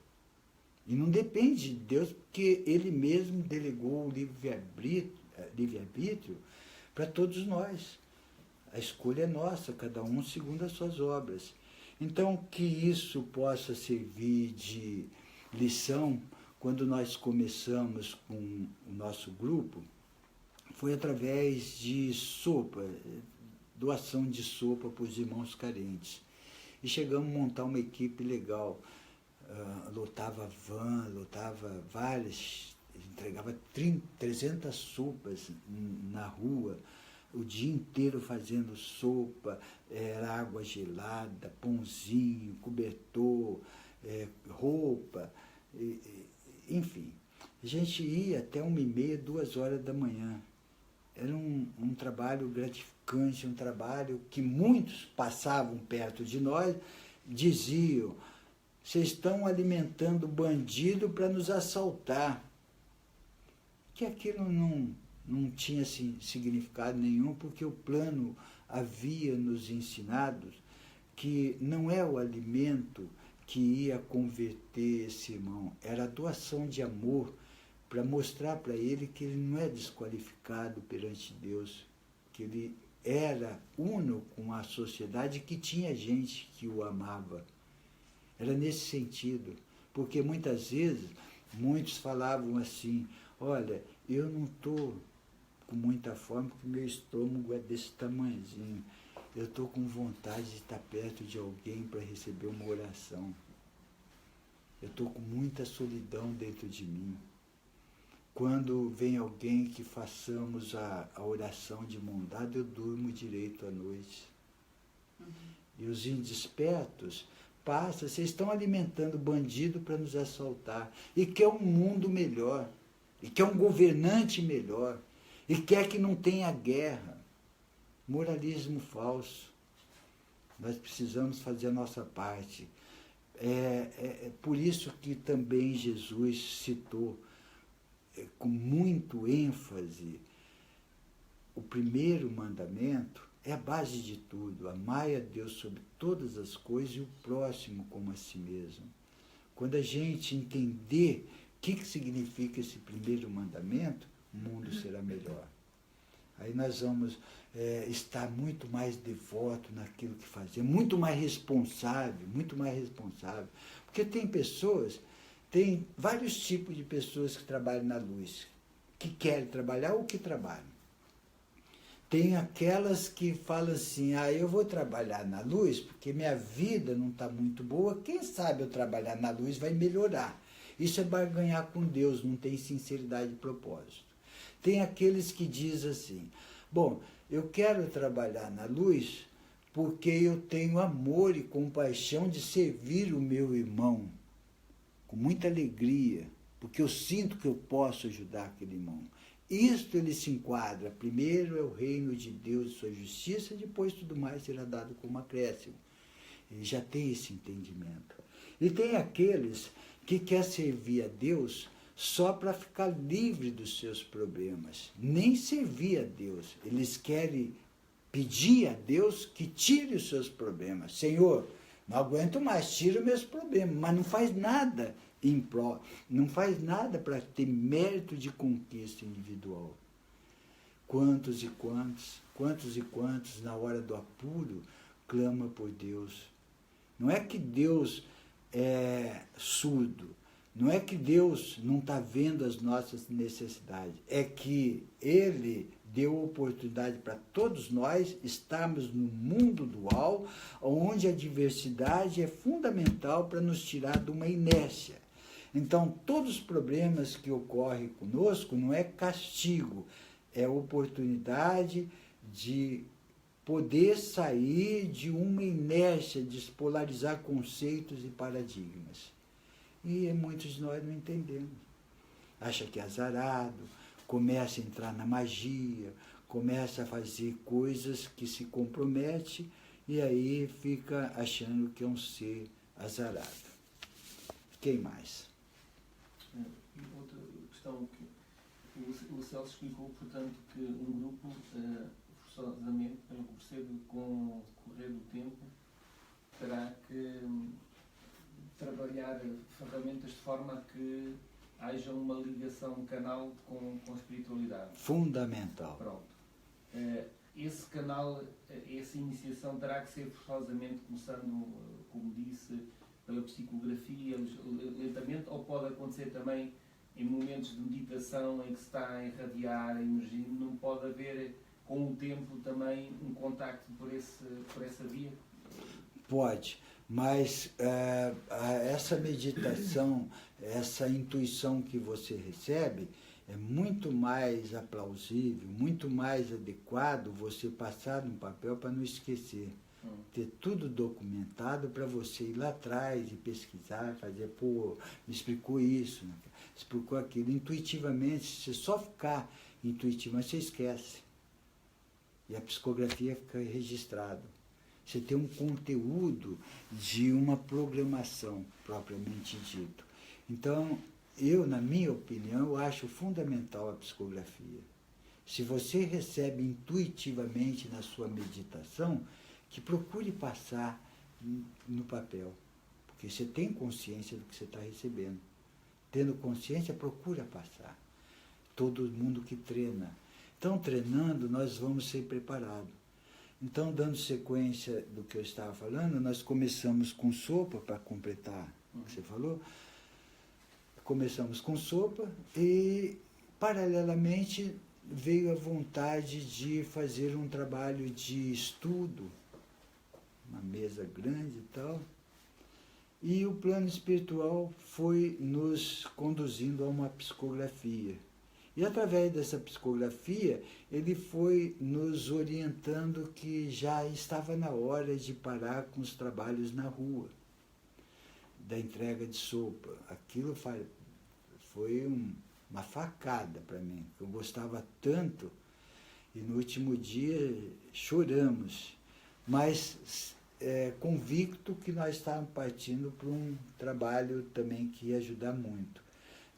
E não depende de Deus, porque ele mesmo delegou o livre-arbítrio para todos nós. A escolha é nossa, cada um segundo as suas obras. Então, que isso possa servir de lição. Quando nós começamos com o nosso grupo, foi através de sopa, doação de sopa para os irmãos carentes. E chegamos a montar uma equipe legal. Lotava van, lotava várias, entregava 300 sopas na rua, o dia inteiro fazendo sopa, era água gelada, pãozinho, cobertor, roupa, enfim. A gente ia até 1h30, 2 horas da manhã. Era um trabalho gratificante, um trabalho que muitos passavam perto de nós, diziam: vocês estão alimentando bandido para nos assaltar. Que aquilo não tinha significado nenhum, porque o plano havia nos ensinado que não é o alimento que ia converter esse irmão, era a doação de amor para mostrar para ele que ele não é desqualificado perante Deus, que ele era uno com a sociedade, que tinha gente que o amava. Era nesse sentido, porque muitas vezes, muitos falavam assim: olha, eu não estou com muita fome porque meu estômago é desse tamanhozinho, eu estou com vontade de estar perto de alguém para receber uma oração, eu estou com muita solidão dentro de mim. quando vem alguém que façamos a oração de mão dada, eu durmo direito à noite. E os indespertos passam, vocês estão alimentando bandido para nos assaltar. E quer um mundo melhor, e quer um governante melhor, e quer que não tenha guerra. Moralismo falso. Nós precisamos fazer a nossa parte. É por isso que também Jesus citou com muito ênfase o primeiro mandamento. É a base de tudo. Amai a Deus sobre todas as coisas e o próximo como a si mesmo. Quando a gente entender o que significa esse primeiro mandamento, o mundo será melhor. Aí nós vamos estar muito mais devoto naquilo que fazemos, muito mais responsável, muito mais responsável. Porque tem vários tipos de pessoas que trabalham na luz, que querem trabalhar ou que trabalham. Tem aquelas que falam assim, eu vou trabalhar na luz porque minha vida não está muito boa, quem sabe eu trabalhar na luz vai melhorar. Isso é barganhar com Deus, não tem sinceridade de propósito. Tem aqueles que dizem assim, bom, eu quero trabalhar na luz porque eu tenho amor e compaixão de servir o meu irmão com muita alegria, porque eu sinto que eu posso ajudar aquele irmão. Isto ele se enquadra. Primeiro é o reino de Deus e sua justiça, depois tudo mais será dado como acréscimo. Ele já tem esse entendimento. E tem aqueles que querem servir a Deus só para ficar livre dos seus problemas. Nem servir a Deus. Eles querem pedir a Deus que tire os seus problemas. Senhor, não aguento mais, tira os meus problemas, mas não faz nada em pró, não faz nada para ter mérito de conquista individual. Quantos e quantos, na hora do apuro, clama por Deus. Não é que Deus é surdo, não é que Deus não está vendo as nossas necessidades, é que Ele deu oportunidade para todos nós estarmos no mundo dual, onde a diversidade é fundamental para nos tirar de uma inércia. Então, todos os problemas que ocorrem conosco não é castigo, é oportunidade de poder sair de uma inércia, despolarizar conceitos e paradigmas. E muitos de nós não entendemos. Acha que é azarado, começa a entrar na magia, começa a fazer coisas que se compromete e aí fica achando que é um ser azarado. Quem mais? E outra questão que o Celso explicou, portanto, que um grupo, forçosamente, pelo que percebo, com o correr do tempo, terá que trabalhar ferramentas de forma a que haja uma ligação, um canal com a espiritualidade. Fundamental. Pronto. Esse canal, essa iniciação terá que ser forçosamente começando, como disse, pela psicografia, lentamente, ou pode acontecer também em momentos de meditação em que se está a irradiar a energia, não pode haver com o tempo também um contacto por essa via? Pode, mas essa meditação, essa intuição que você recebe, é muito mais aplausível, muito mais adequado você passar no papel para não esquecer. Ter tudo documentado para você ir lá atrás e pesquisar, fazer, me explicou isso, me explicou aquilo. Intuitivamente, se você só ficar intuitivamente, você esquece. E a psicografia fica registrada. Você tem um conteúdo de uma programação, propriamente dito. Então, na minha opinião, eu acho fundamental a psicografia. Se você recebe intuitivamente na sua meditação, que procure passar no papel, porque você tem consciência do que você está recebendo. Tendo consciência, procura passar. Todo mundo que treina. Então, treinando, nós vamos ser preparados. Então, dando sequência do que eu estava falando, nós começamos com sopa, para completar o que você falou. Começamos com sopa e, paralelamente, veio a vontade de fazer um trabalho de estudo, uma mesa grande e tal, e o plano espiritual foi nos conduzindo a uma psicografia. E através dessa psicografia, ele foi nos orientando que já estava na hora de parar com os trabalhos na rua, da entrega de sopa. Aquilo foi uma facada para mim, eu gostava tanto, e no último dia choramos, mas convicto que nós estávamos partindo para um trabalho também que ia ajudar muito.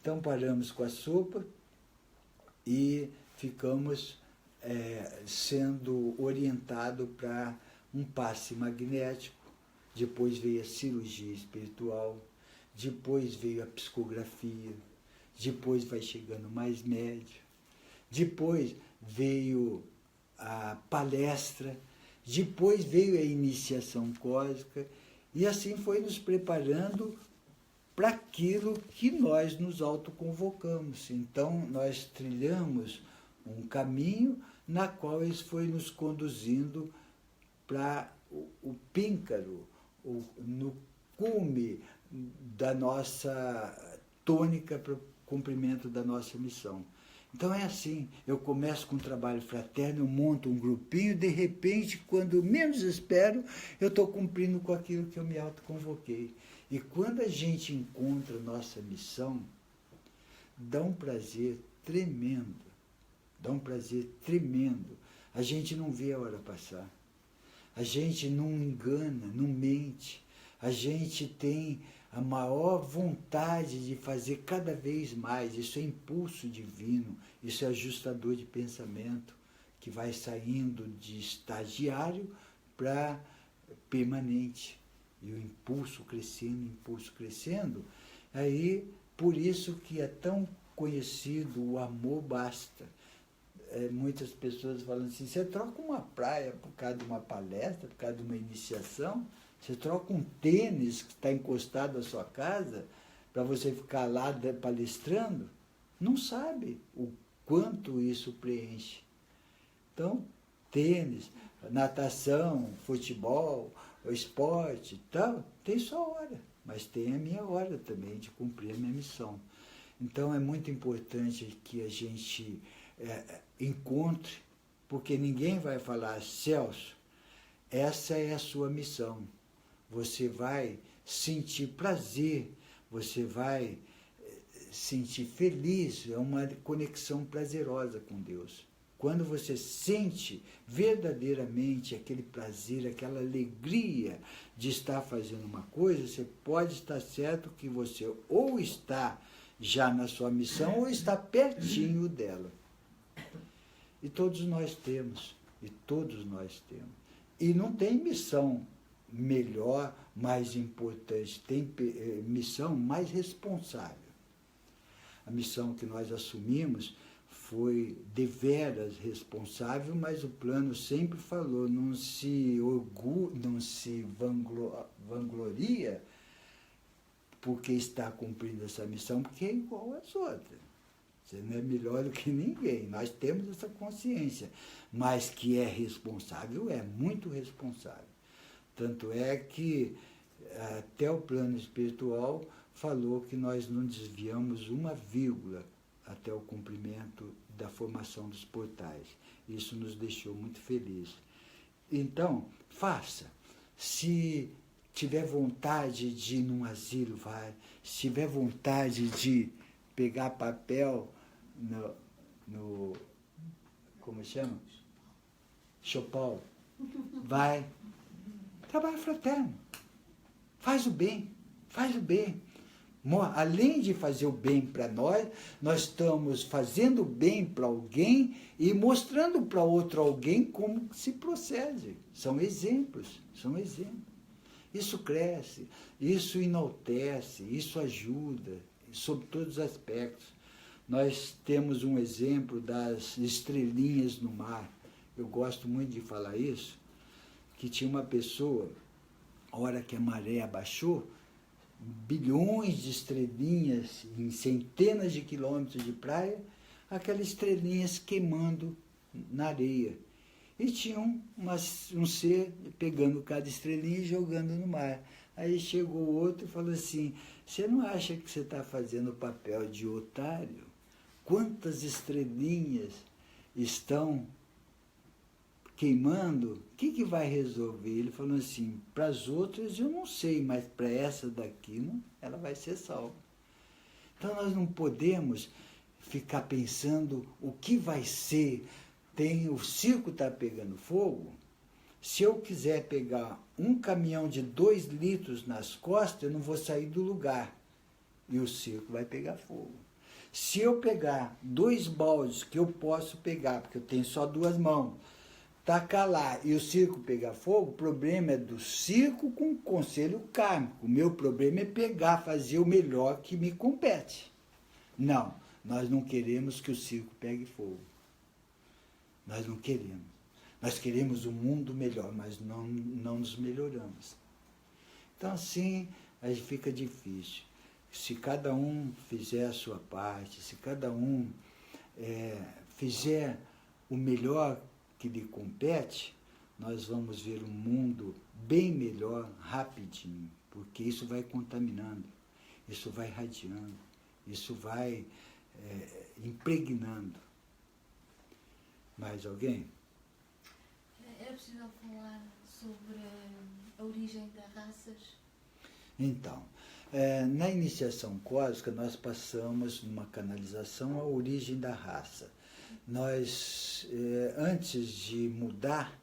Então paramos com a sopa e ficamos sendo orientados para um passe magnético. Depois veio a cirurgia espiritual, depois veio a psicografia, depois vai chegando mais médio, depois veio a palestra, depois veio a iniciação cósmica, e assim foi nos preparando para aquilo que nós nos autoconvocamos. Então, nós trilhamos um caminho na qual isso foi nos conduzindo para o píncaro, no cume da nossa tônica para o cumprimento da nossa missão. Então é assim, eu começo com um trabalho fraterno, eu monto um grupinho, de repente, quando menos espero, eu estou cumprindo com aquilo que eu me autoconvoquei. E quando a gente encontra nossa missão, dá um prazer tremendo, A gente não vê a hora passar, a gente não engana, não mente, a gente tem a maior vontade de fazer cada vez mais. Isso é impulso divino, isso é ajustador de pensamento, que vai saindo de estagiário para permanente. E o impulso crescendo, aí por isso que é tão conhecido o amor basta. Muitas pessoas falam assim, você troca uma praia por causa de uma palestra, por causa de uma iniciação? Você troca um tênis que está encostado à sua casa para você ficar lá palestrando? Não sabe o quanto isso preenche. Então, tênis, natação, futebol, esporte, tal, tem sua hora, mas tem a minha hora também de cumprir a minha missão. Então, é muito importante que a gente encontre, porque ninguém vai falar, Celso, essa é a sua missão. Você vai sentir prazer, você vai sentir feliz, é uma conexão prazerosa com Deus. Quando você sente verdadeiramente aquele prazer, aquela alegria de estar fazendo uma coisa, você pode estar certo que você ou está já na sua missão ou está pertinho dela. E todos nós temos, E não tem missão melhor, mais importante, tem missão mais responsável. A missão que nós assumimos foi deveras responsável, mas o plano sempre falou, não se vangloria porque está cumprindo essa missão, porque é igual às outras. Você não é melhor do que ninguém, nós temos essa consciência, mas que é responsável, é muito responsável. Tanto é que até o plano espiritual falou que nós não desviamos uma vírgula até o cumprimento da formação dos portais. Isso nos deixou muito felizes. Então, faça. Se tiver vontade de ir num asilo, vai. Se tiver vontade de pegar papel no como chama? Chopal, vai. Trabalho fraterno. Faz o bem. Além de fazer o bem para nós estamos fazendo o bem para alguém e mostrando para outro alguém como se procede. São exemplos. Isso cresce, isso enaltece, isso ajuda, sob todos os aspectos. Nós temos um exemplo das estrelinhas no mar. Eu gosto muito de falar isso, que tinha uma pessoa, a hora que a maré abaixou, bilhões de estrelinhas em centenas de quilômetros de praia, aquelas estrelinhas queimando na areia. E tinha um ser pegando cada estrelinha e jogando no mar. Aí chegou outro e falou assim, você não acha que você está fazendo o papel de otário? quantas estrelinhas estão queimando, o que vai resolver? Ele falou assim, para as outras eu não sei, mas para essa daqui, não, ela vai ser salva. Então nós não podemos ficar pensando o que vai ser. O circo está pegando fogo. Se eu quiser pegar um caminhão de 2 litros nas costas, eu não vou sair do lugar. E o circo vai pegar fogo. Se eu pegar 2 baldes que eu posso pegar, porque eu tenho só 2 mãos, tacar lá e o circo pegar fogo, o problema é do circo com o conselho kármico. O meu problema é pegar, fazer o melhor que me compete. Não, nós não queremos que o circo pegue fogo. Nós não queremos. Nós queremos um mundo melhor, mas não nos melhoramos. Então, assim, aí fica difícil. Se cada um fizer a sua parte, se cada um fizer o melhor que lhe compete, nós vamos ver um mundo bem melhor rapidinho, porque isso vai contaminando, isso vai irradiando, isso vai impregnando. Mais alguém? Era possível falar sobre a origem das raças? Então, na iniciação cósmica, nós passamos numa canalização a origem da raça. Nós, antes de mudar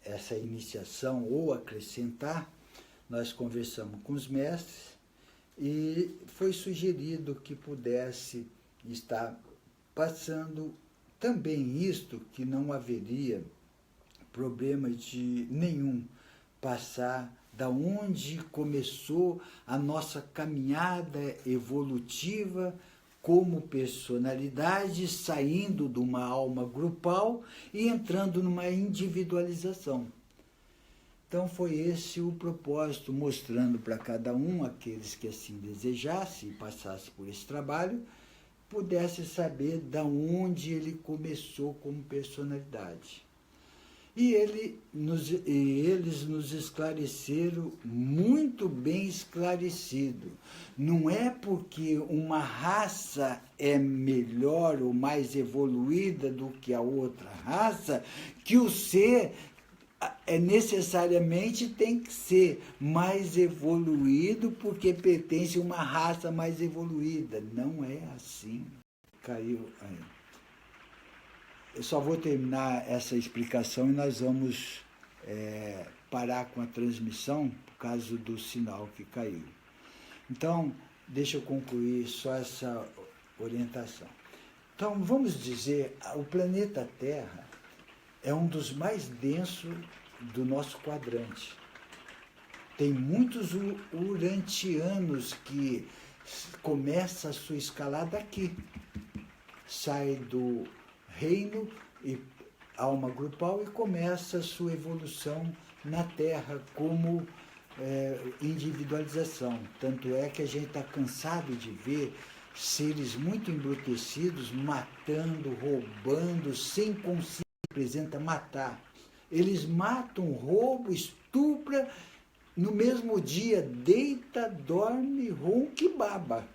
essa iniciação ou acrescentar, nós conversamos com os mestres e foi sugerido que pudesse estar passando também isto, que não haveria problema de nenhum passar da onde começou a nossa caminhada evolutiva como personalidade, saindo de uma alma grupal e entrando numa individualização. Então foi esse o propósito, mostrando para cada um, aqueles que assim desejassem e passassem por esse trabalho, pudesse saber de onde ele começou como personalidade. E eles nos esclareceram muito bem esclarecido. Não é porque uma raça é melhor ou mais evoluída do que a outra raça que o ser necessariamente tem que ser mais evoluído porque pertence a uma raça mais evoluída. Não é assim. Caiu aí. Eu só vou terminar essa explicação e nós vamos parar com a transmissão por causa do sinal que caiu. Então, deixa eu concluir só essa orientação. Então, vamos dizer, o planeta Terra é um dos mais densos do nosso quadrante. Tem muitos urantianos que começam a sua escalada aqui. Sai do reino e alma grupal e começa a sua evolução na Terra como individualização. Tanto é que a gente está cansado de ver seres muito embrutecidos matando, roubando, sem consciência, representa matar. Eles matam, roubam, estupram, no mesmo dia deita, dorme, ronca e baba.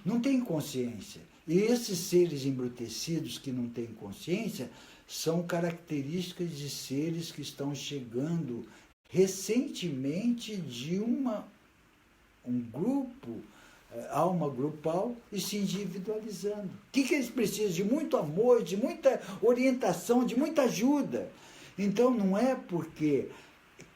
Não tem consciência. E esses seres embrutecidos que não têm consciência são características de seres que estão chegando recentemente de um grupo, alma grupal, e se individualizando. O que eles precisam? De muito amor, de muita orientação, de muita ajuda. Então não é porque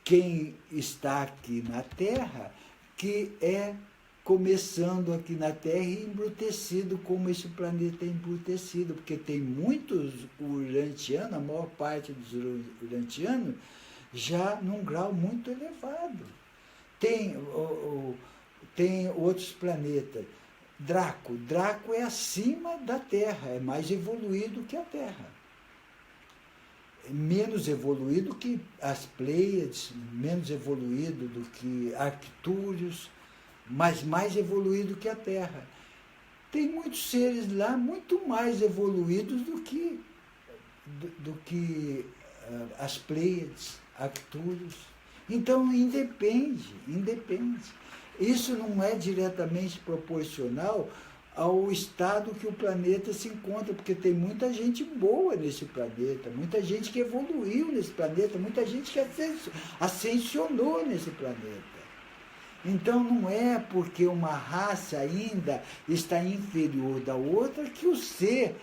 quem está aqui na Terra que é começando aqui na Terra e embrutecido como esse planeta é embrutecido, porque tem muitos urantianos, a maior parte dos urantianos, já num grau muito elevado. Tem outros planetas. Draco é acima da Terra, é mais evoluído que a Terra. Menos evoluído que as Pleiades, menos evoluído do que Arctúrios, mas mais evoluído que a Terra. Tem muitos seres lá muito mais evoluídos do que as Pleiades, Arctúrios. Então, independe. Isso não é diretamente proporcional ao estado que o planeta se encontra, porque tem muita gente boa nesse planeta, muita gente que evoluiu nesse planeta, muita gente que ascensionou nesse planeta. Então não é porque uma raça ainda está inferior da outra que o ser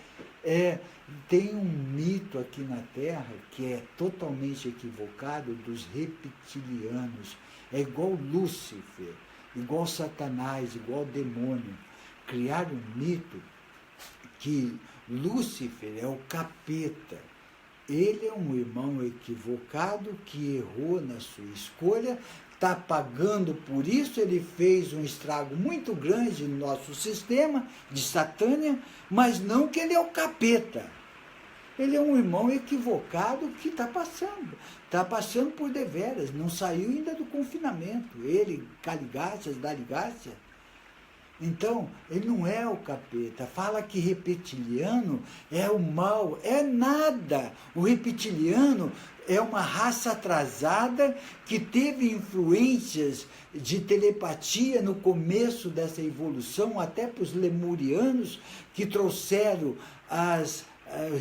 tem um mito aqui na Terra que é totalmente equivocado dos reptilianos. É igual Lúcifer, igual Satanás, igual demônio. Criaram um mito que Lúcifer é o capeta. Ele é um irmão equivocado que errou na sua escolha, está pagando por isso, ele fez um estrago muito grande no nosso sistema de Satânia, mas não que ele é o capeta. Ele é um irmão equivocado que está passando por deveras, não saiu ainda do confinamento. Ele, Caligácias, Daligácia. Então, ele não é o capeta. Fala que reptiliano é o mal. É nada. O reptiliano é uma raça atrasada que teve influências de telepatia no começo dessa evolução, até para os lemurianos, que trouxeram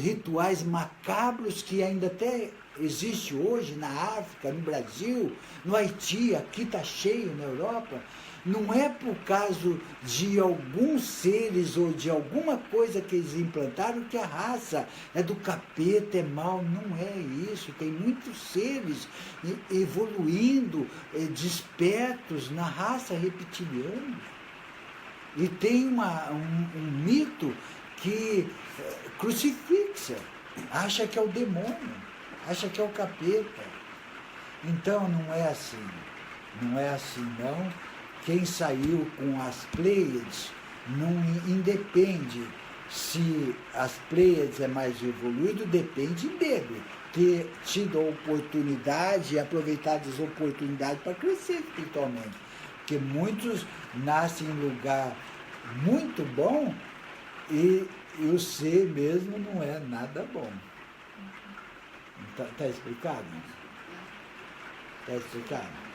rituais macabros que ainda até existe hoje na África, no Brasil, no Haiti, aqui está cheio na Europa. Não é por causa de alguns seres ou de alguma coisa que eles implantaram que a raça é do capeta, é mal. Não é isso. Tem muitos seres evoluindo, despertos na raça reptiliana. E tem um mito que crucifixa, acha que é o demônio, acha que é o capeta. Então não é assim. Não é assim, não. Quem saiu com as Pleiades não independe se as Pleiades é mais evoluído, depende dele ter tido a oportunidade e aproveitado as oportunidades para crescer espiritualmente. Porque muitos nascem em lugar muito bom e o ser mesmo não é nada bom. Está explicado? Está explicado?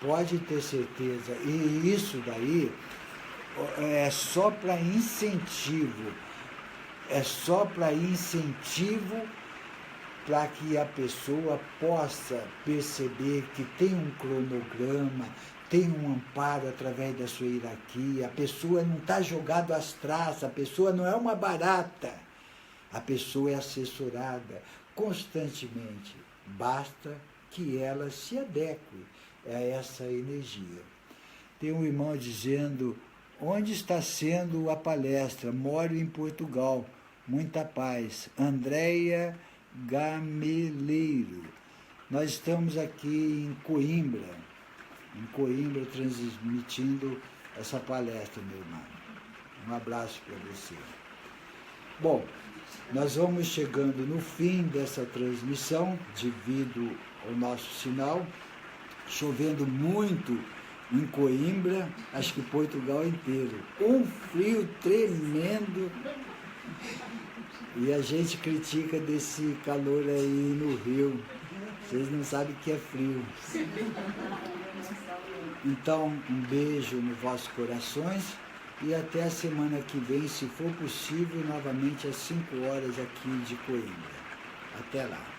Pode ter certeza. E isso daí é só para incentivo. É só para incentivo para que a pessoa possa perceber que tem um cronograma, tem um amparo através da sua hierarquia. A pessoa não está jogada às traças, a pessoa não é uma barata. A pessoa é assessorada constantemente. Basta que ela se adeque a essa energia. Tem um irmão dizendo: onde está sendo a palestra? Moro em Portugal. Muita paz. Andréia Gameleiro. Nós estamos aqui em Coimbra, transmitindo essa palestra, meu irmão. Um abraço para você. Bom, nós vamos chegando no fim dessa transmissão, devido ao nosso sinal. Chovendo muito em Coimbra, acho que Portugal inteiro. Um frio tremendo. E a gente critica desse calor aí no Rio. Vocês não sabem o que é frio. Então, um beijo nos vossos corações e até a semana que vem, se for possível, novamente às 5 horas aqui de Coimbra. Até lá.